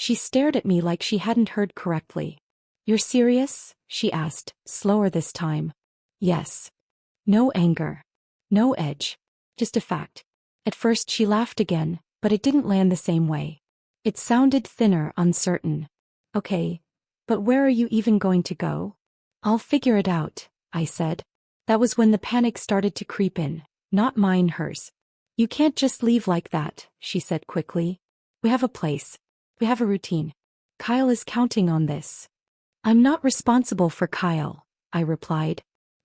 She stared at me like she hadn't heard correctly. "You're serious?" she asked, slower this time. "Yes." No anger. No edge. Just a fact. At first she laughed again, but it didn't land the same way. It sounded thinner, uncertain. "Okay. But where are you even going to go?" "I'll figure it out," I said. That was when the panic started to creep in. Not mine, hers. "You can't just leave like that," she said quickly. "We have a place. We have a routine. Kyle is counting on this." "I'm not responsible for Kyle," I replied.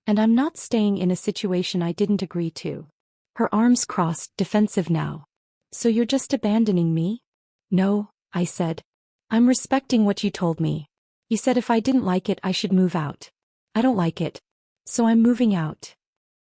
"And I'm not staying in a situation I didn't agree to." Her arms crossed, defensive now. "So you're just abandoning me?" "No," I said. "I'm respecting what you told me. You said if I didn't like it I should move out. I don't like it. So I'm moving out."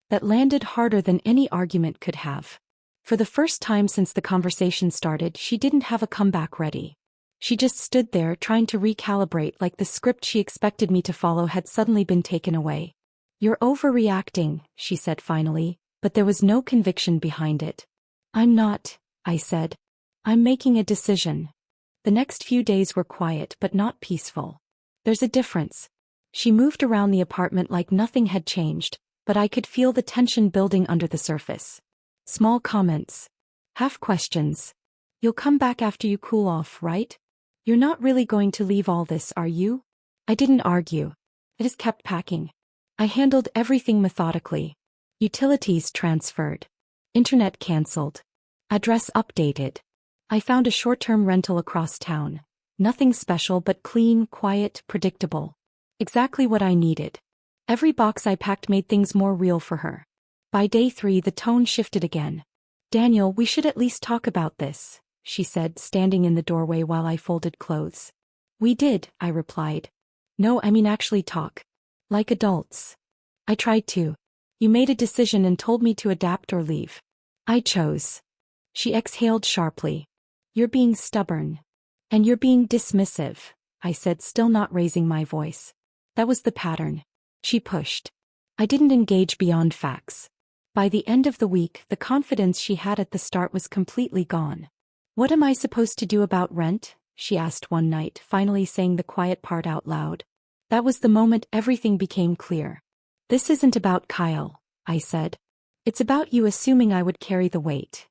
That landed harder than any argument could have. For the first time since the conversation started, she didn't have a comeback ready. She just stood there trying to recalibrate, like the script she expected me to follow had suddenly been taken away. "You're overreacting," she said finally, but there was no conviction behind it. "I'm not," I said. "I'm making a decision." The next few days were quiet but not peaceful. There's a difference. She moved around the apartment like nothing had changed, but I could feel the tension building under the surface. Small comments. Half questions. "You'll come back after you cool off, right? You're not really going to leave all this, are you?" I didn't argue. I just kept packing. I handled everything methodically. Utilities transferred. Internet cancelled. Address updated. I found a short-term rental across town. Nothing special but clean, quiet, predictable. Exactly what I needed. Every box I packed made things more real for her. By day 3 the tone shifted again. "Daniel, we should at least talk about this," she said, standing in the doorway while I folded clothes. "We did," I replied. "No, I mean actually talk. Like adults." "I tried to. You made a decision and told me to adapt or leave. I chose." She exhaled sharply. "You're being stubborn. And you're being dismissive," I said, still not raising my voice. That was the pattern. She pushed. I didn't engage beyond facts. By the end of the week, the confidence she had at the start was completely gone. "What am I supposed to do about rent?" she asked one night, finally saying the quiet part out loud. That was the moment everything became clear. "This isn't about Kyle," I said. "It's about you assuming I would carry the weight."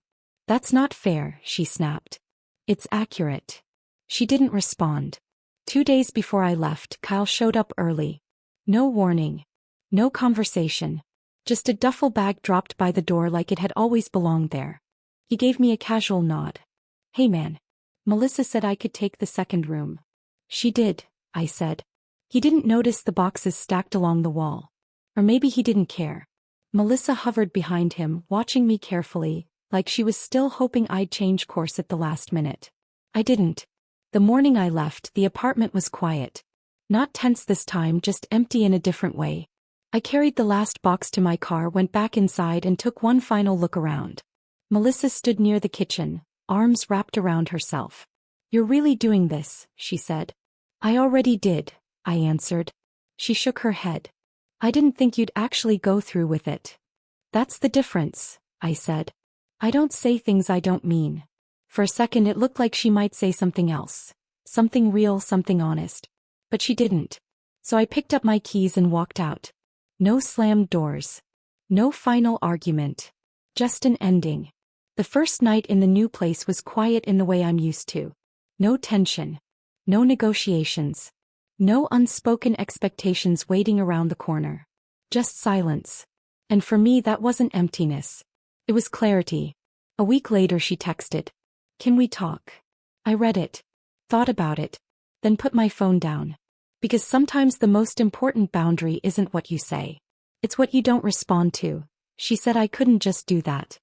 "That's not fair," she snapped. "It's accurate." She didn't respond. 2 days before I left, Kyle showed up early. No warning. No conversation. Just a duffel bag dropped by the door like it had always belonged there. He gave me a casual nod. "Hey man. Melissa said I could take the second room." "She did," I said. He didn't notice the boxes stacked along the wall. Or maybe he didn't care. Melissa hovered behind him, watching me carefully, like she was still hoping I'd change course at the last minute. I didn't. The morning I left, the apartment was quiet. Not tense this time, just empty in a different way. I carried the last box to my car, went back inside and took one final look around. Melissa stood near the kitchen, arms wrapped around herself. "You're really doing this," she said. "I already did," I answered. She shook her head. "I didn't think you'd actually go through with it." "That's the difference," I said. "I don't say things I don't mean." For a second it looked like she might say something else. Something real, something honest. But she didn't. So I picked up my keys and walked out. No slammed doors. No final argument. Just an ending. The first night in the new place was quiet in the way I'm used to. No tension. No negotiations. No unspoken expectations waiting around the corner. Just silence. And for me that wasn't emptiness. It was clarity. A week later she texted. "Can we talk?" I read it. Thought about it. Then put my phone down. Because sometimes the most important boundary isn't what you say. It's what you don't respond to. She said I couldn't just do that.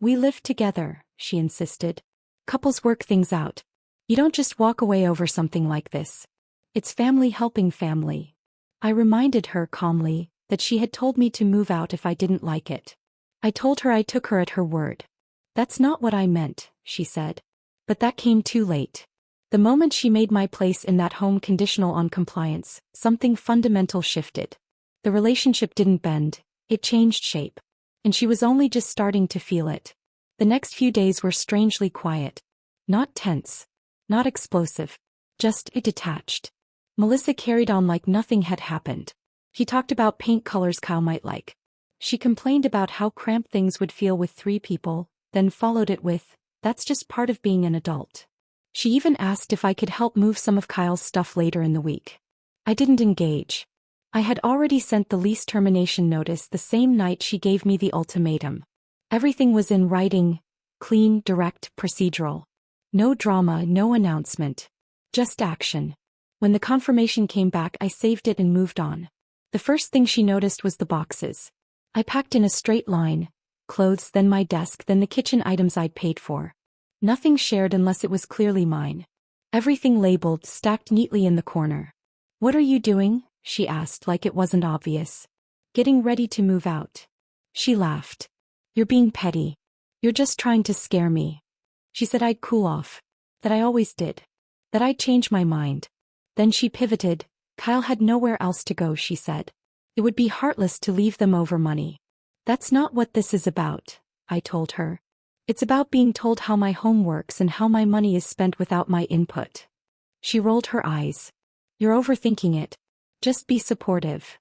"We live together," she insisted. "Couples work things out. You don't just walk away over something like this. It's family helping family." I reminded her calmly that she had told me to move out if I didn't like it. I told her I took her at her word. "That's not what I meant," she said. But that came too late. The moment she made my place in that home conditional on compliance, something fundamental shifted. The relationship didn't bend, it changed shape. And she was only just starting to feel it. The next few days were strangely quiet. Not tense. Not explosive. Just detached. Melissa carried on like nothing had happened. He talked about paint colors Kyle might like. She complained about how cramped things would feel with 3 people, then followed it with, "That's just part of being an adult." She even asked if I could help move some of Kyle's stuff later in the week. I didn't engage. I had already sent the lease termination notice the same night she gave me the ultimatum. Everything was in writing, clean, direct, procedural. No drama, no announcement. Just action. When the confirmation came back, I saved it and moved on. The first thing she noticed was the boxes. I packed in a straight line, clothes, then my desk, then the kitchen items I'd paid for. Nothing shared unless it was clearly mine. Everything labeled, stacked neatly in the corner. "What are you doing?" she asked like it wasn't obvious. "Getting ready to move out." She laughed. "You're being petty. You're just trying to scare me." She said I'd cool off. That I always did. That I'd change my mind. Then she pivoted. "Kyle had nowhere else to go," she said. "It would be heartless to leave them over money." "That's not what this is about," I told her. "It's about being told how my home works and how my money is spent without my input." She rolled her eyes. "You're overthinking it. Just be supportive."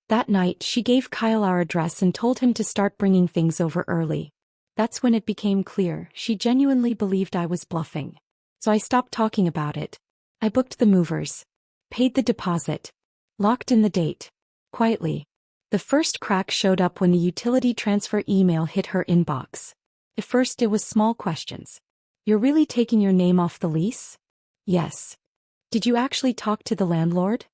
That night, she gave Kyle our address and told him to start bringing things over early. That's when it became clear she genuinely believed I was bluffing. So I stopped talking about it. I booked the movers. Paid the deposit. Locked in the date. Quietly. The first crack showed up when the utility transfer email hit her inbox. At first it was small questions. "You're really taking your name off the lease?" "Yes." "Did you actually talk to the landlord?"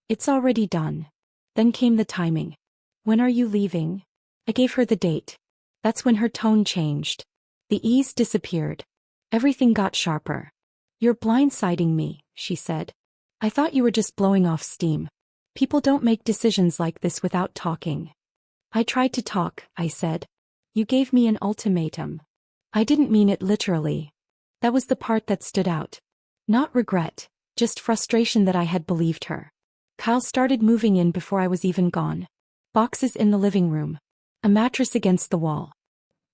"It's already done." Then came the timing. "When are you leaving?" I gave her the date. That's when her tone changed. The ease disappeared. Everything got sharper. "You're blindsiding me," she said. "I thought you were just blowing off steam. People don't make decisions like this without talking." "I tried to talk," I said. "You gave me an ultimatum." I didn't mean it literally. That was the part that stood out. Not regret, just frustration that I had believed her. Kyle started moving in before I was even gone. Boxes in the living room. A mattress against the wall.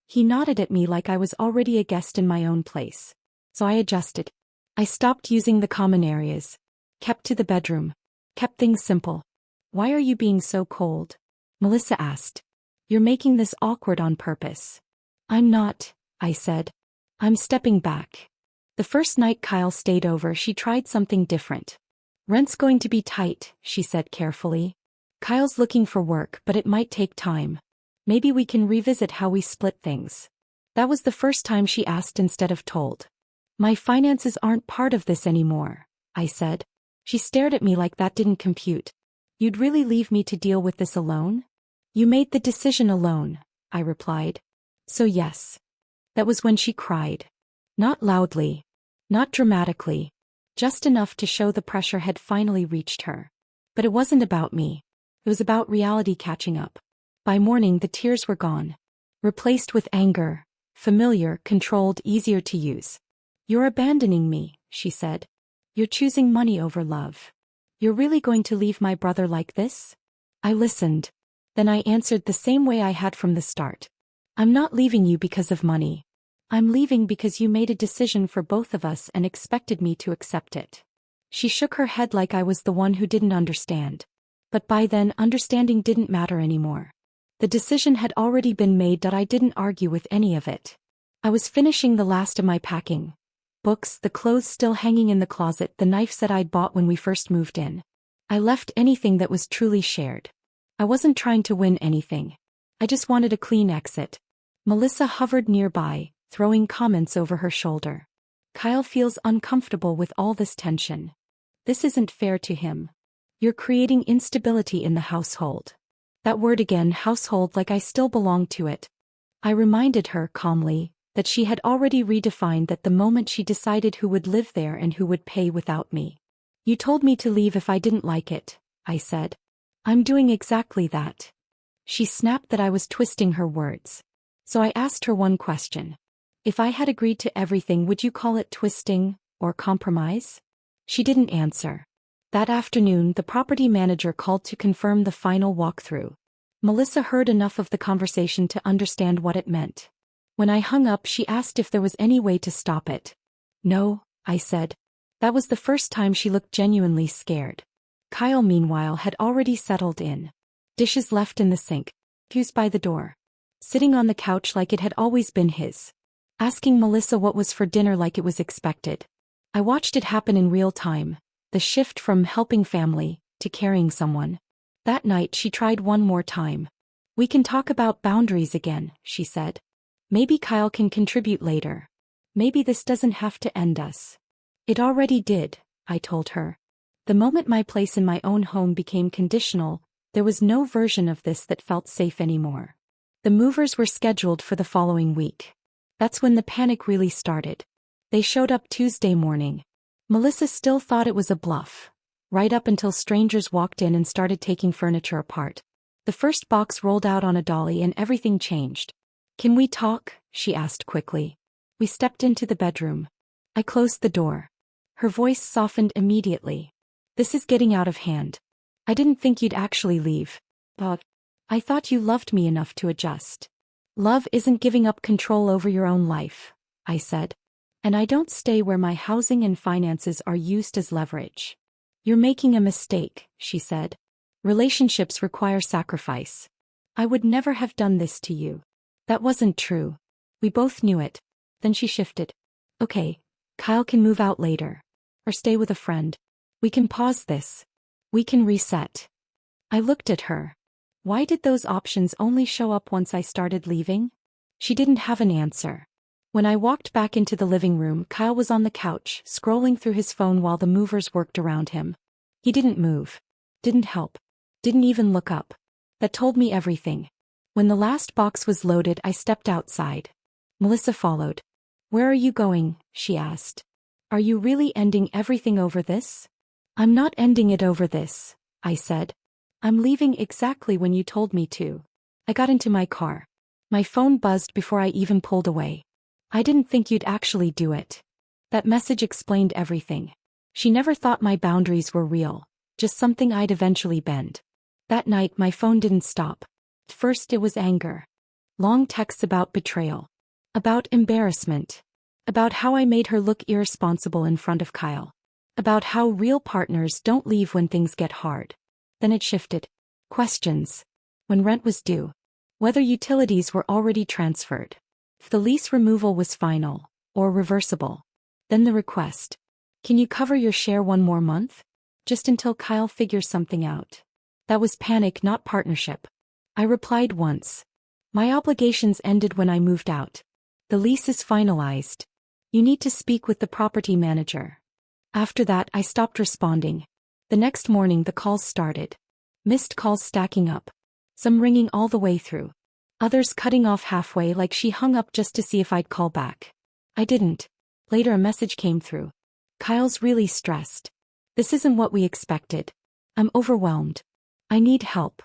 He nodded at me like I was already a guest in my own place. So I adjusted. I stopped using the common areas. Kept to the bedroom. Kept things simple. "Why are you being so cold?" Melissa asked. "You're making this awkward on purpose." "I'm not," I said. "I'm stepping back." The first night Kyle stayed over, she tried something different. "Rent's going to be tight," she said carefully. "Kyle's looking for work, but it might take time. Maybe we can revisit how we split things." That was the first time she asked instead of told. "My finances aren't part of this anymore," I said. She stared at me like that didn't compute. "You'd really leave me to deal with this alone?" "You made the decision alone," I replied. "So yes." That was when she cried. Not loudly. Not dramatically. Just enough to show the pressure had finally reached her. But it wasn't about me. It was about reality catching up. By morning the tears were gone. Replaced with anger. Familiar, controlled, easier to use. "You're abandoning me," she said. "You're choosing money over love. You're really going to leave my brother like this?" I listened. Then I answered the same way I had from the start. "I'm not leaving you because of money. I'm leaving because you made a decision for both of us and expected me to accept it." She shook her head like I was the one who didn't understand. But by then, understanding didn't matter anymore. The decision had already been made that I didn't argue with any of it. I was finishing the last of my packing. Books, the clothes still hanging in the closet, the knife set I'd bought when we first moved in. I left anything that was truly shared. I wasn't trying to win anything. I just wanted a clean exit. Melissa hovered nearby, throwing comments over her shoulder. "Kyle feels uncomfortable with all this tension. This isn't fair to him. You're creating instability in the household." That word again, household, like I still belonged to it. I reminded her, calmly, that she had already redefined that the moment she decided who would live there and who would pay without me. "You told me to leave if I didn't like it," I said. "I'm doing exactly that." She snapped that I was twisting her words. So I asked her one question. "If I had agreed to everything, would you call it twisting, or compromise?" She didn't answer. That afternoon, the property manager called to confirm the final walkthrough. Melissa heard enough of the conversation to understand what it meant. When I hung up, she asked if there was any way to stop it. "No," I said. That was the first time she looked genuinely scared. Kyle, meanwhile, had already settled in. Dishes left in the sink. Fuse by the door. Sitting on the couch like it had always been his. Asking Melissa what was for dinner like it was expected. I watched it happen in real time. The shift from helping family to carrying someone. That night she tried one more time. We can talk about boundaries again, she said. Maybe Kyle can contribute later. Maybe this doesn't have to end us. It already did, I told her. The moment my place in my own home became conditional, there was no version of this that felt safe anymore. The movers were scheduled for the following week. That's when the panic really started. They showed up Tuesday morning. Melissa still thought it was a bluff. Right up until strangers walked in and started taking furniture apart. The first box rolled out on a dolly and everything changed. Can we talk? She asked quickly. We stepped into the bedroom. I closed the door. Her voice softened immediately. This is getting out of hand. I didn't think you'd actually leave. But I thought you loved me enough to adjust. Love isn't giving up control over your own life, I said. And I don't stay where my housing and finances are used as leverage. You're making a mistake, she said. Relationships require sacrifice. I would never have done this to you. That wasn't true. We both knew it. Then she shifted. Okay, Kyle can move out later. Or stay with a friend. We can pause this. We can reset. I looked at her. Why did those options only show up once I started leaving? She didn't have an answer. When I walked back into the living room, Kyle was on the couch, scrolling through his phone while the movers worked around him. He didn't move. Didn't help. Didn't even look up. That told me everything. When the last box was loaded, I stepped outside. Melissa followed. Where are you going? She asked. Are you really ending everything over this? I'm not ending it over this, I said. I'm leaving exactly when you told me to. I got into my car. My phone buzzed before I even pulled away. I didn't think you'd actually do it. That message explained everything. She never thought my boundaries were real, just something I'd eventually bend. That night my phone didn't stop. At first it was anger. Long texts about betrayal. About embarrassment. About how I made her look irresponsible in front of Kyle. About how real partners don't leave when things get hard. Then it shifted. Questions. When rent was due. Whether utilities were already transferred. If the lease removal was final, or reversible. Then the request. Can you cover your share one more month? Just until Kyle figures something out. That was panic, not partnership. I replied once. My obligations ended when I moved out. The lease is finalized. You need to speak with the property manager. After that, I stopped responding. The next morning the calls started. Missed calls stacking up. Some ringing all the way through. Others cutting off halfway like she hung up just to see if I'd call back. I didn't. Later a message came through. Kyle's really stressed. This isn't what we expected. I'm overwhelmed. I need help.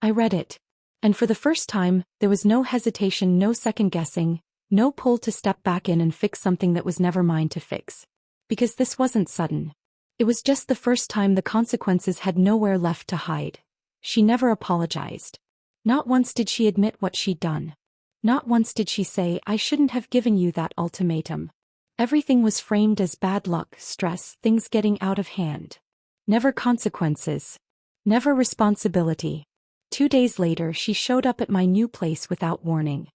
I read it. And for the first time, there was no hesitation, no second guessing, no pull to step back in and fix something that was never mine to fix. Because this wasn't sudden. It was just the first time the consequences had nowhere left to hide. She never apologized. Not once did she admit what she'd done. Not once did she say, I shouldn't have given you that ultimatum. Everything was framed as bad luck, stress, things getting out of hand. Never consequences. Never responsibility. 2 days later she showed up at my new place without warning.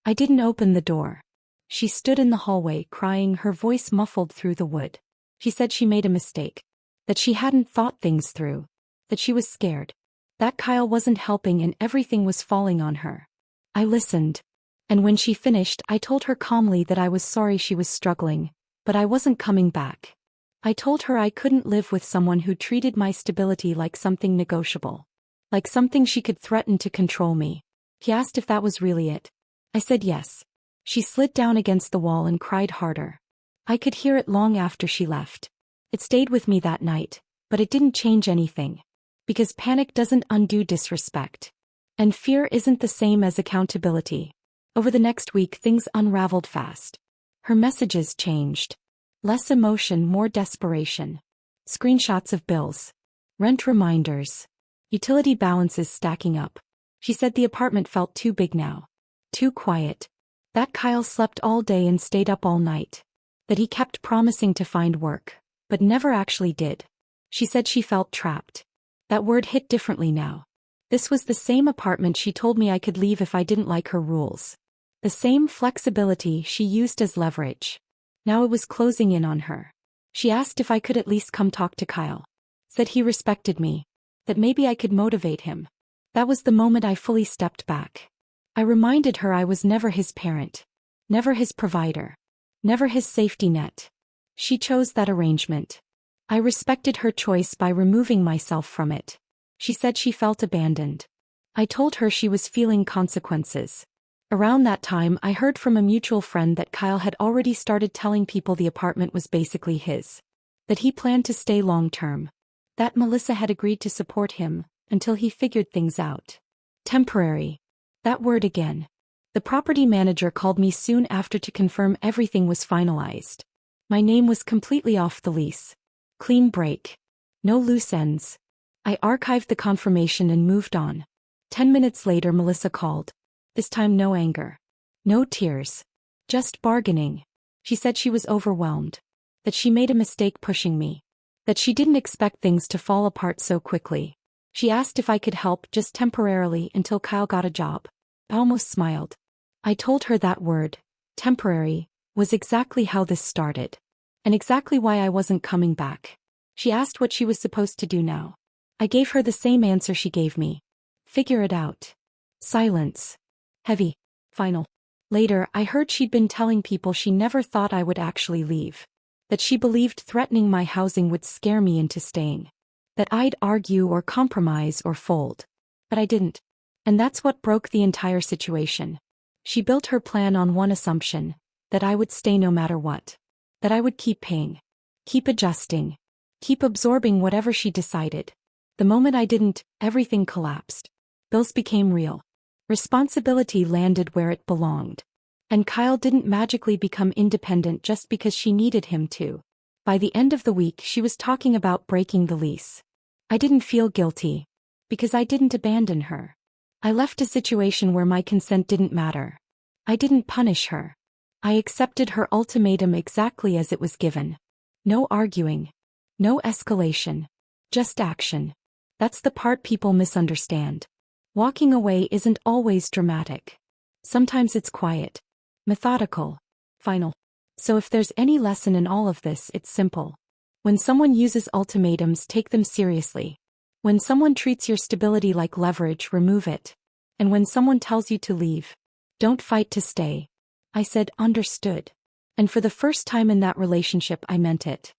I didn't open the door. She stood in the hallway crying, her voice muffled through the wood. She said she made a mistake. That she hadn't thought things through. That she was scared. That Kyle wasn't helping and everything was falling on her. I listened. And when she finished, I told her calmly that I was sorry she was struggling, but I wasn't coming back. I told her I couldn't live with someone who treated my stability like something negotiable. Like something she could threaten to control me. He asked if that was really it. I said yes. She slid down against the wall and cried harder. I could hear it long after she left. It stayed with me that night, but it didn't change anything. Because panic doesn't undo disrespect. And fear isn't the same as accountability. Over the next week things unraveled fast. Her messages changed. Less emotion, more desperation. Screenshots of bills. Rent reminders. Utility balances stacking up. She said the apartment felt too big now. Too quiet. That Kyle slept all day and stayed up all night. That he kept promising to find work, but never actually did. She said she felt trapped. That word hit differently now. This was the same apartment she told me I could leave if I didn't like her rules. The same flexibility she used as leverage. Now it was closing in on her. She asked if I could at least come talk to Kyle. Said he respected me. That maybe I could motivate him. That was the moment I fully stepped back. I reminded her I was never his parent. Never his provider. Never his safety net. She chose that arrangement. I respected her choice by removing myself from it. She said she felt abandoned. I told her she was feeling consequences. Around that time I heard from a mutual friend that Kyle had already started telling people the apartment was basically his. That he planned to stay long-term. That Melissa had agreed to support him, until he figured things out. Temporary. That word again. The property manager called me soon after to confirm everything was finalized. My name was completely off the lease. Clean break. No loose ends. I archived the confirmation and moved on. 10 minutes later Melissa called. This time no anger. No tears. Just bargaining. She said she was overwhelmed. That she made a mistake pushing me. That she didn't expect things to fall apart so quickly. She asked if I could help just temporarily until Kyle got a job. I almost smiled. I told her that word, temporary, was exactly how this started. And exactly why I wasn't coming back. She asked what she was supposed to do now. I gave her the same answer she gave me. Figure it out. Silence. Heavy. Final. Later, I heard she'd been telling people she never thought I would actually leave. That she believed threatening my housing would scare me into staying. That I'd argue or compromise or fold. But I didn't. And that's what broke the entire situation. She built her plan on one assumption, that I would stay no matter what. That I would keep paying. Keep adjusting. Keep absorbing whatever she decided. The moment I didn't, everything collapsed. Bills became real. Responsibility landed where it belonged. And Kyle didn't magically become independent just because she needed him to. By the end of the week she was talking about breaking the lease. I didn't feel guilty. Because I didn't abandon her. I left a situation where my consent didn't matter. I didn't punish her. I accepted her ultimatum exactly as it was given. No arguing. No escalation. Just action. That's the part people misunderstand. Walking away isn't always dramatic. Sometimes it's quiet. Methodical. Final. So if there's any lesson in all of this, it's simple. When someone uses ultimatums, take them seriously. When someone treats your stability like leverage, remove it. And when someone tells you to leave, don't fight to stay. I said, understood. And for the first time in that relationship I meant it.